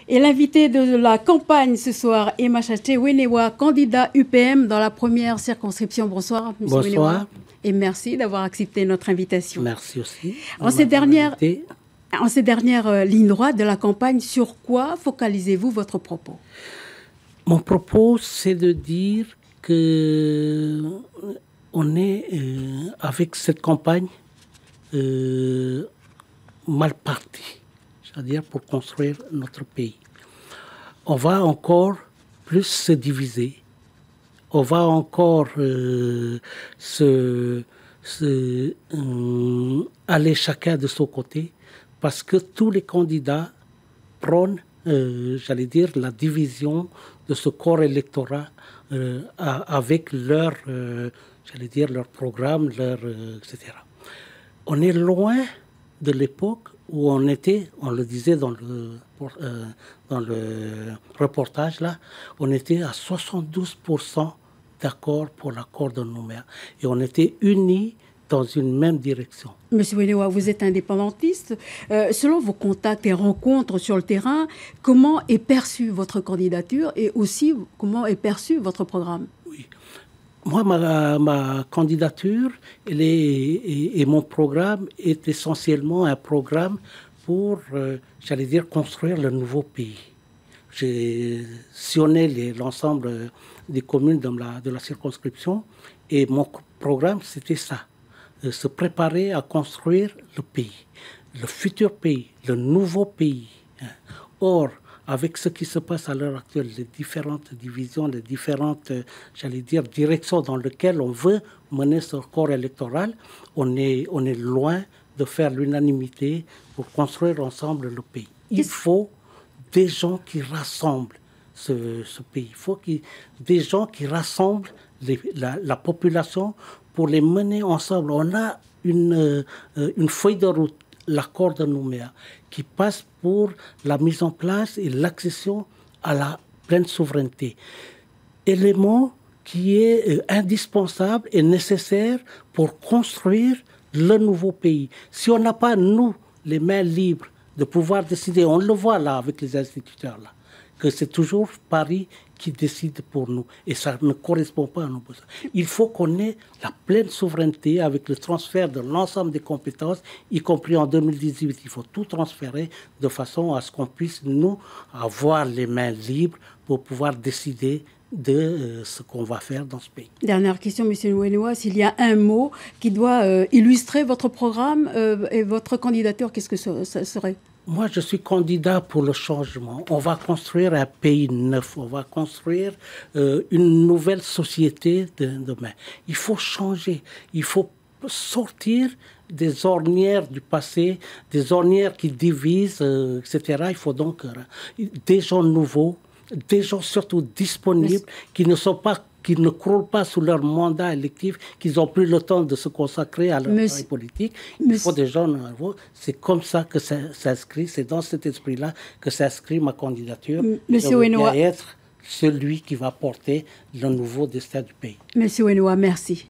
Et l'invité de la campagne ce soir est Machaté Wenewa, candidat UPM dans la première circonscription. Bonsoir, M. Bonsoir. Wenewa. Et merci d'avoir accepté notre invitation. Merci aussi. En ces dernières lignes droites de la campagne, sur quoi focalisez-vous votre propos? Mon propos, c'est de dire que on est, avec cette campagne, mal parti, c'est-à-dire pour construire notre pays. On va encore plus se diviser, on va encore aller chacun de son côté, parce que tous les candidats prônent, j'allais dire, la division de ce corps électoral avec leur, j'allais dire, leur programme, etc. On est loin de l'époque où on était, on le disait dans le reportage là, on était à 72% d'accord pour l'accord de Nouméa. Et on était unis dans une même direction. Monsieur Wenewa, vous êtes indépendantiste. Selon vos contacts et rencontres sur le terrain, comment est perçue votre candidature et aussi comment est perçu votre programme? Oui. Moi, ma candidature et mon programme est essentiellement un programme pour, j'allais dire, construire le nouveau pays. J'ai sillonné l'ensemble des communes de la circonscription et mon programme, c'était ça. Se préparer à construire le pays, le futur pays, le nouveau pays. Or, avec ce qui se passe à l'heure actuelle, les différentes divisions, les différentes, j'allais dire, directions dans lesquelles on veut mener ce corps électoral, on est loin de faire l'unanimité pour construire ensemble le pays. Il faut des gens qui rassemblent ce pays. Il faut des gens qui rassemblent la population pour les mener ensemble. On a une feuille de route, l'accord de Nouméa, qui passe pour la mise en place et l'accession à la pleine souveraineté. Élément qui est indispensable et nécessaire pour construire le nouveau pays. Si on n'a pas, nous, les mains libres de pouvoir décider, on le voit là avec les instituteurs là, que c'est toujours Paris qui décide pour nous. Et ça ne correspond pas à nos besoins. Il faut qu'on ait la pleine souveraineté avec le transfert de l'ensemble des compétences, y compris en 2018. Il faut tout transférer de façon à ce qu'on puisse, nous, avoir les mains libres pour pouvoir décider de ce qu'on va faire dans ce pays. Dernière question, M. Wenewa, s'il y a un mot qui doit illustrer votre programme et votre candidature, qu'est-ce que ça serait? Moi, je suis candidat pour le changement. On va construire un pays neuf. On va construire une nouvelle société de demain. Il faut changer. Il faut sortir des ornières du passé, des ornières qui divisent, etc. Il faut donc des gens nouveaux, des gens surtout disponibles, qui ne croulent pas sous leur mandat électif, qu'ils n'ont plus le temps de se consacrer à leur travail politique. Il faut des gens nouveaux. C'est comme ça que ça s'inscrit, c'est dans cet esprit-là que s'inscrit ma candidature. Monsieur Wenewa, être celui qui va porter le nouveau destin du pays. Monsieur Wenewa, merci.